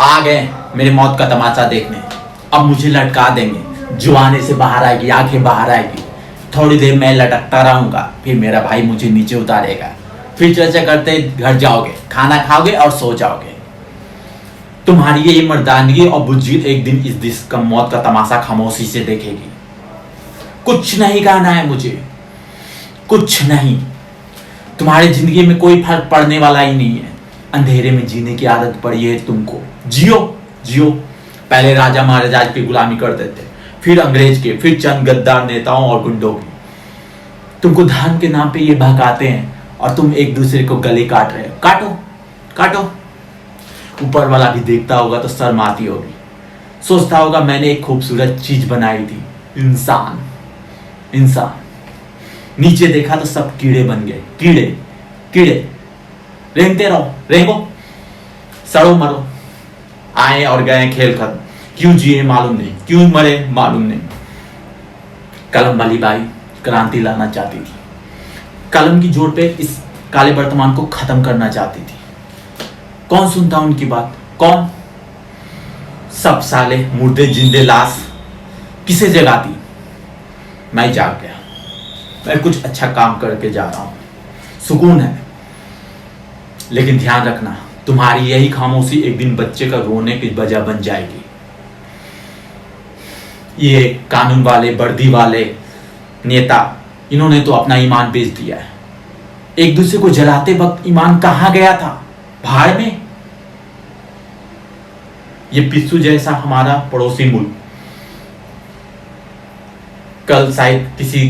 आ गए मेरे मौत का तमाशा देखने। अब मुझे लटका देंगे, जुआने से बाहर आएगी, आंखें बाहर आएगी। थोड़ी देर मैं लटकता रहूंगा, फिर मेरा भाई मुझे नीचे उतारेगा। फिर चर्चा करते घर जाओगे, खाना खाओगे और सो जाओगे। तुम्हारी ये मर्दानगी और बुज्जित एक दिन इस देश का मौत का तमाशा खामोशी से देखेगी। कुछ नहीं कहना है मुझे, कुछ नहीं। तुम्हारी जिंदगी में कोई फर्क पड़ने वाला ही नहीं है। अंधेरे में जीने की आदत पड़ी है तुमको। जियो जियो। पहले राजा महाराजा की गुलामी करते थे, फिर अंग्रेज के, फिर चंद गद्दार नेताओं और गुंडों की। तुमको धर्म के नाम पे ये बहकाते हैं और तुम एक दूसरे को गले काट रहे हो। काटो काटो। ऊपर वाला भी देखता होगा तो शर्म आती होगी। सोचता होगा मैंने एक खूबसूरत चीज बनाई थी, इंसान। इंसान नीचे देखा तो सब कीड़े बन गए। कीड़े कीड़े। रेंगते रहो, रेंगो, सड़ो मरो। आए और गए, खेल खत्म। क्यों जिए मालूम नहीं, क्यों मरे मालूम नहीं। कलम वाली बाई क्रांति लाना चाहती थी। कलम की जोर पे इस काले वर्तमान को खत्म करना चाहती थी। कौन सुनता उनकी बात? कौन? सब साले मुर्दे जिंदे लाश किसे जगाती? मैं जाग गया। मैं कुछ अच्छा काम करके जा रहा हूं, सुकून है। लेकिन ध्यान रखना, तुम्हारी यही खामोशी एक दिन बच्चे का रोने की वजह बन जाएगी। ये कानून वाले, वर्दी वाले नेता, इन्होंने तो अपना ईमान बेच दिया है। एक दूसरे को जलाते वक्त ईमान कहां गया था? भाड़ में। ये पिस्सू जैसा हमारा पड़ोसी मुल्क कल शायद किसी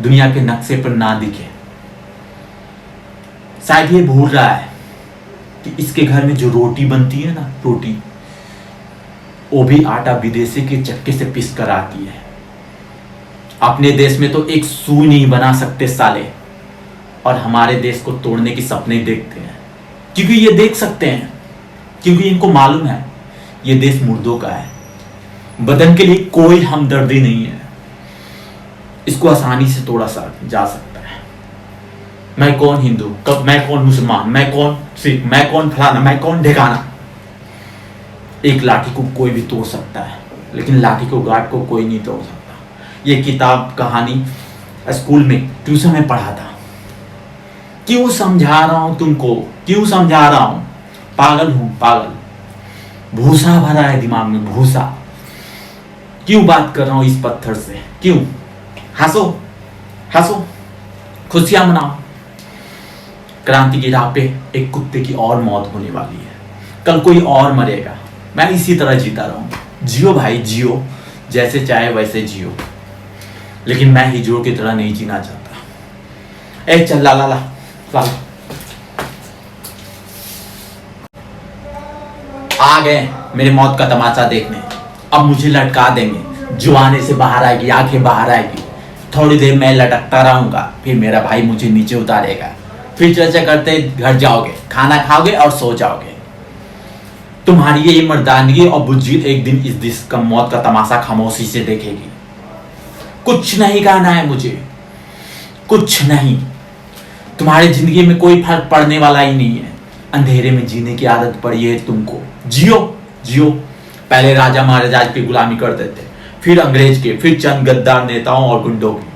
दुनिया के नक्शे पर ना दिखे। शायद ये भूल रहा है कि इसके घर में जो रोटी बनती है ना, रोटी, वो भी आटा विदेशी के चक्के से पीस कर आती है। अपने देश में तो एक सुई नहीं बना सकते साले, और हमारे देश को तोड़ने की सपने देखते हैं। क्योंकि ये देख सकते हैं, क्योंकि इनको मालूम है ये देश मुर्दों का है। बदन के लिए कोई हमदर्दी नहीं है। इसको आसानी से तोड़ा जा सकता है। मैं कौन हिंदू, कब मैं कौन मुसलमान, मैं कौन सिख, मैं कौन फलाना, मैं कौन ढिकाना। एक लाठी को कोई भी तोड़ सकता है, लेकिन लाठी को गार्ड को कोई नहीं तोड़ सकता। ये किताब कहानी स्कूल में ट्यूशन में पढ़ा था। क्यों समझा रहा हूं तुमको, क्यों समझा रहा हूं? पागल हूं, पागल। भूसा भरा है दिमाग में, भूसा। क्यों बात कर रहा हूं इस पत्थर से? क्यों? हंसो हंसो, खुशियां मनाओ। क्रांति की राह पे एक कुत्ते की और मौत होने वाली है। कल कोई और मरेगा। मैं इसी तरह जीता रहूं। जियो भाई जियो, जैसे चाहे वैसे जियो, लेकिन मैं हिजड़ों की तरह नहीं जीना चाहता। ए चल ला ला ला ला। आ गए मेरे मौत का तमाशा देखने। अब मुझे लटका देंगे, जुआने से बाहर आएगी, आंखें बाहर आएगी। थोड़ी देर मैं लटकता रहूंगा, फिर मेरा भाई मुझे नीचे उतारेगा। फिर चर्चा करते घर जाओगे, खाना खाओगे और सो जाओगे। तुम्हारी ये मर्दानगी और बुज्जित एक दिन इस देश का मौत का तमाशा खामोशी से देखेगी। कुछ नहीं कहना है मुझे, कुछ नहीं। तुम्हारी जिंदगी में कोई फर्क पड़ने वाला ही नहीं है। अंधेरे में जीने की आदत पड़ी है तुमको। जियो जियो। पहले राजा महाराजा की गुलामी करते थे, फिर अंग्रेज के, फिर चंद गद्दार नेताओं और गुंडों की।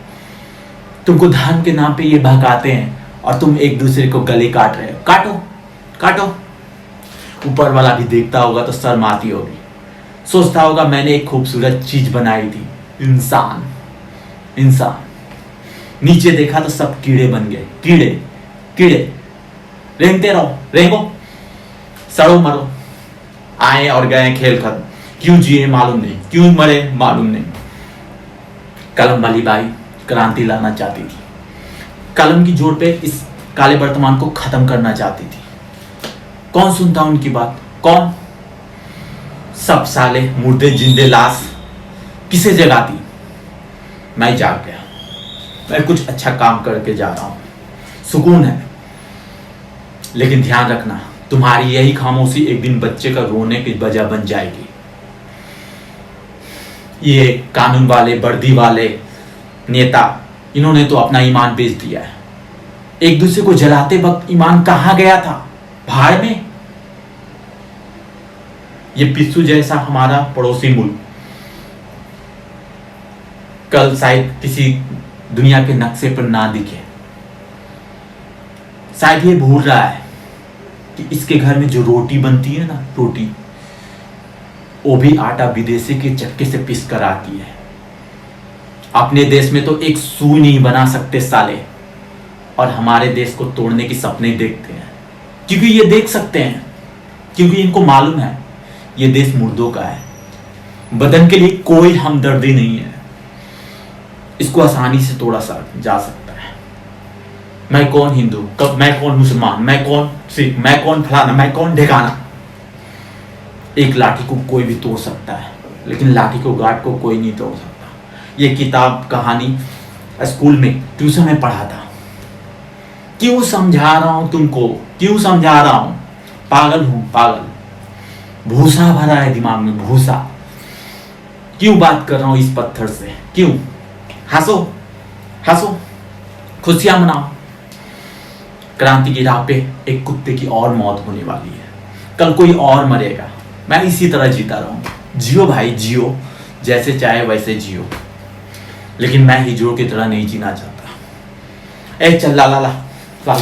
तुमको धर्म के नाम पे ये बहकाते हैं और तुम एक दूसरे को गले काट रहे हो। काटो काटो। ऊपर वाला भी देखता होगा तो शर्म आती होगी। सोचता होगा मैंने एक खूबसूरत चीज बनाई थी, इंसान। इंसान नीचे देखा तो सब कीड़े बन गए। कीड़े कीड़े। रेंगते रहो, रेंगो, सड़ो मरो। आए और गए, खेल खत्म। क्यों जिए मालूम नहीं, क्यों मरे मालूम नहीं। कलम वाली बाई क्रांति लाना चाहती थी। कलम की जोर पे इस काले वर्तमान को खत्म करना चाहती थी। कौन सुनता उनकी बात? कौन? सब साले मुर्दे जिंदे लाश किसे जगाती? मैं जाग गया। मैं कुछ अच्छा काम करके जा रहा हूं, सुकून है। लेकिन ध्यान रखना, तुम्हारी यही खामोशी एक दिन बच्चे का रोने की वजह बन जाएगी। ये कानून वाले, वर्दी वाले नेता, इन्होंने तो अपना ईमान बेच दिया है। एक दूसरे को जलाते वक्त ईमान कहां गया था? भाड़ में। ये पिस्सू जैसा हमारा पड़ोसी मुल्क कल शायद किसी दुनिया के नक्शे पर ना दिखे। शायद ये भूल रहा है कि इसके घर में जो रोटी बनती है ना, रोटी, वो भी आटा विदेशी के चक्के से पीस कर आती है। अपने देश में तो एक सुई नहीं बना सकते साले, और हमारे देश को तोड़ने की सपने देखते हैं। क्योंकि ये देख सकते हैं, क्योंकि इनको मालूम है ये देश मुर्दों का है, बदन के लिए कोई हमदर्दी नहीं है, इसको आसानी से तोड़ा जा सकता है। मैं कौन हिंदू, कब मैं कौन मुसलमान, मैं कौन सिख, मैं कौन फलाना, मैं कौन ढिकाना। एक लाठी को कोई भी तोड़ सकता है, लेकिन लाठी को गार्ड को कोई नहीं तोड़ सकता। ये किताब कहानी स्कूल में ट्यूशन में पढ़ा था। क्यों समझा रहा हूं तुमको, क्यों समझा रहा हूं? पागल हूं, पागल। भूसा भरा है दिमाग में, भूसा। क्यों बात कर रहा हूं इस पत्थर से? क्यों? हंसो, हंसो, खुशियां मनाओ। क्रांति की राह पे एक कुत्ते की और मौत होने वाली है, कल कोई और मरेगा। मैं इसी तरह जीता रहूंगा। जियो भाई, जियो, जैसे चाहे वैसे जियो, लेकिन मैं हिजड़ों की तरह नहीं जीना चाहता। ए चल ला ला ला ला।